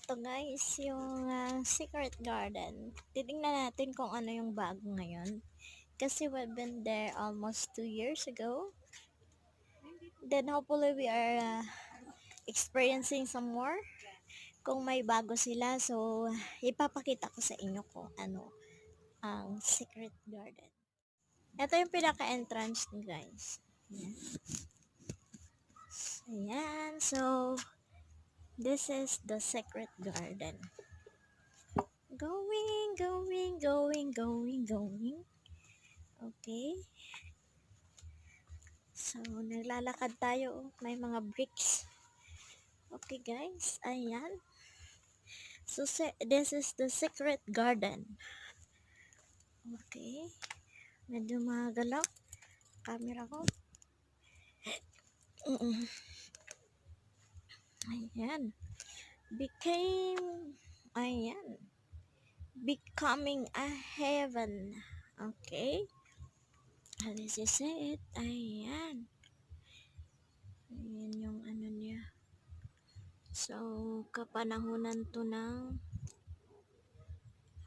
Ito guys, yung secret garden. Titingnan natin kung ano yung bago ngayon. Kasi we've been there almost 2 years ago. Then hopefully we are experiencing some more. Kung may bago sila, so ipapakita ko sa inyo kung ano ang secret garden. Ito yung pinaka-entrance ni guys. Ayan. Ayan. So, this is the secret garden. Going. Okay. So, naglalakad tayo. May mga bricks. Okay, guys. Ayan. So, this is the secret garden. Okay. Medyo magalaw. Camera ko. Ayan. Becoming a heaven. Okay. And this is it. Ayan. Ayan yung ano niya. So, kapanahunan to ng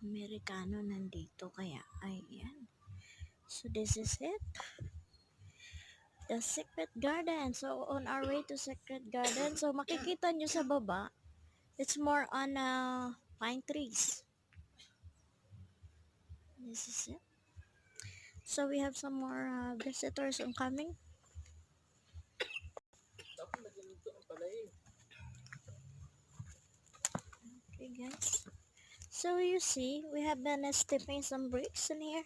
Amerikano nandito. Kaya, ayan. So, this is it. The secret garden. So, on our way to secret garden. So, makikita nyo sa baba. It's more on pine trees. This is it. So, we have some more visitors coming. Okay, guys. So, you see, we have been stepping some bricks in here.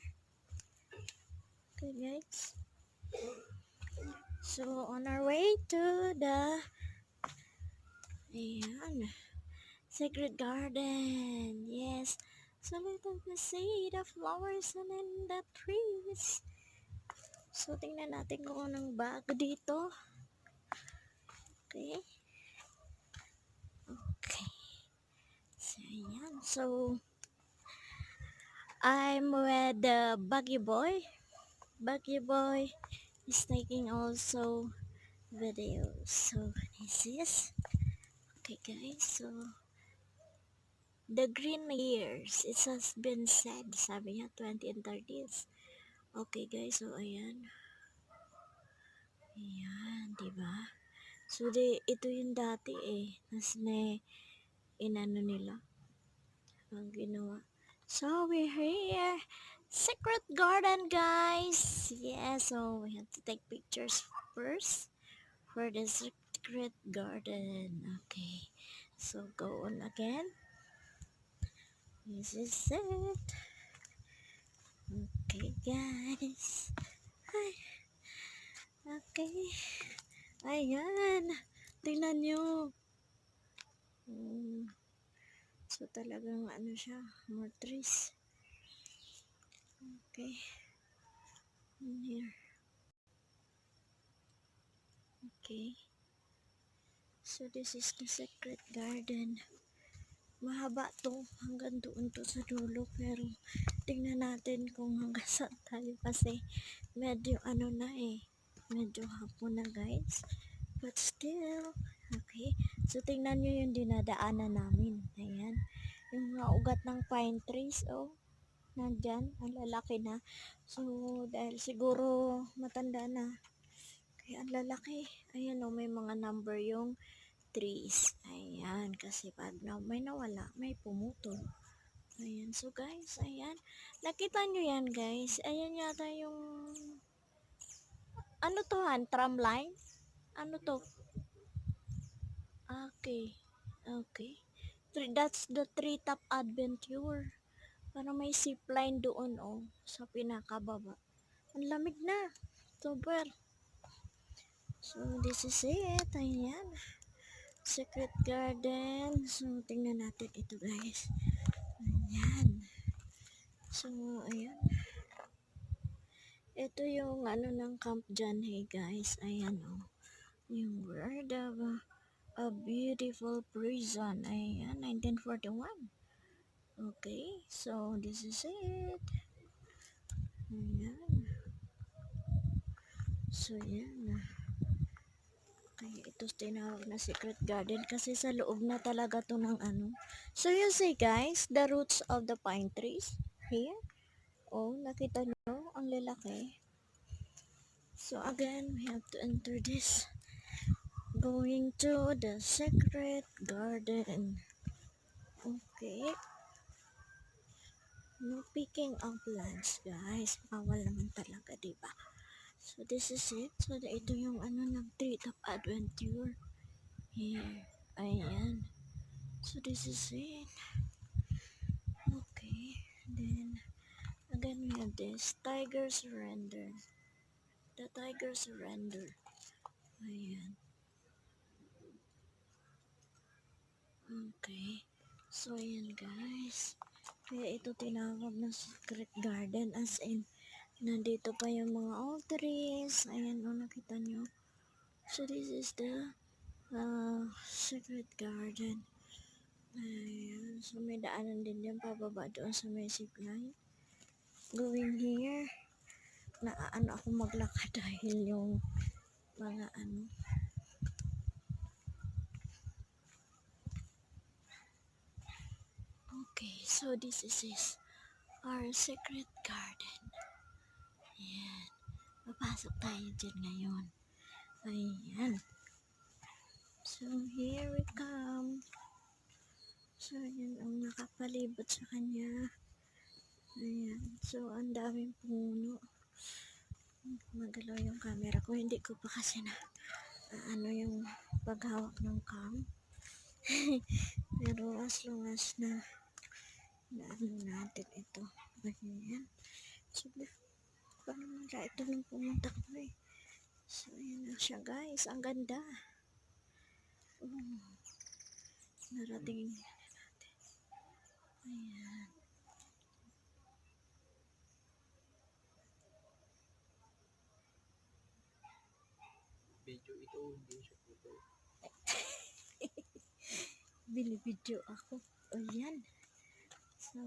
Okay, guys. So, on our way to the secret garden. Yes. So, let us see the flowers and then the trees. So, tingnan natin kung anong bago dito. Okay. So, ayan. So, I'm with the Baguio boy. Baguio boy is taking also videos. So, this is. Okay, guys. So, the green years. It has been said. Sabi niya, 20 and 30s. Okay, guys. So, ayan. Ayan, diba? So, ito yung dati Nas inano nila. Ang ginawa. So, we're here. Secret garden, guys. Yeah, so we have to take pictures first for the secret garden. Okay. So, go on again. This is it. Okay, guys. Okay. Ayan. Tingnan nyo. So, talagang ano siya, more trees. Okay. In here. Okay. So, this is the secret garden. Mahaba to. Hanggang doon to sa dulo. Pero, tingnan natin kung hanggang saan tayo. Kasi, medyo ano na medyo hapon na, guys. But still, okay. So, tingnan nyo yung dinadaanan namin. Ayan. Yung mga ugat ng pine trees, nandyan. Ang lalaki na. So, dahil siguro matanda na. Kaya ang lalaki. Ayan may mga number yung trees. Ayan. Kasi pag may nawala, may pumutol. Ayan. So, guys, ayan. Nakita nyo yan, guys. Ayan yata yung ano to, tram line? Ano to? Okay. That's the treetop adventure. Para may zipline doon, sa pinakababa. Ang lamig na. Super. So, this is it. Ayan. Secret garden. So, tingnan natin ito, guys. Ayan. So, ayan. Ito yung ano ng camp dyan, guys. Ayan, yung word of a beautiful prison. Ayan, 1941. Okay, so this is it. Ayan. So, yan. Kaya ito tinawag na secret garden kasi sa loob na talaga to ng ano. So you see guys, the roots of the pine trees here. Oh, nakita nyo? Ang lalaki. So again, we have to enter this. Going to the secret garden. Okay. No picking of plants, guys. Bawal naman talaga, diba? So this is it. So ito yung ano ng treat of adventure. Here. Ayan. So this is it. Okay. Then, again we have this. Tiger surrender. The tiger surrender. Ayan. Okay. So, ayan guys. Kaya ito tinawag na secret garden as in, nandito pa yung mga old trees. Ayan o, nakita nyo. So, this is the secret garden. Ayan. So, may daanan din yan pababa doon sa may zipline. Going here, naaano ako maglakad dahil yung mga ano. Okay, so this is our secret garden. Ayan. Papasok tayo dyan ngayon. Ayan. So, here we come. So, ayan ang nakapalibot sa kanya. Ayan. So, ang daming puno. Magalaw yung camera ko. Hindi ko pa kasi na ano yung paghawak ng cam. Pero as long as na ano natin ito. Ayan. So, paano nila ito nung pumunta ko eh. So, ayan na siya guys. Ang ganda. Narating natin. Ayan. Video ito, hindi siya photo. Binibidyo ako. Ayan. So,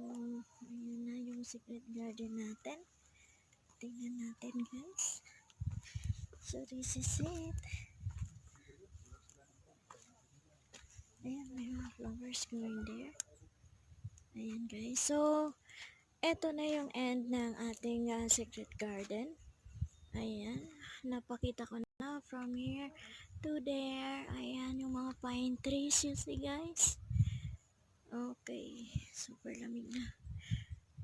ayan na yung secret garden natin. Tingnan natin guys. So, this is it. Ayan, may mga flowers going there. Ayan guys. So, eto na yung end ng ating secret garden. Ayan. Napakita ko na from here to there. Ayan yung mga pine trees. You see guys. Okay. Super lamig na.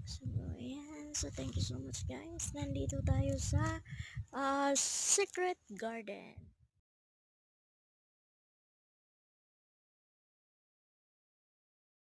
So, ayan. So, thank you so much guys. Nandito tayo sa Secret Garden.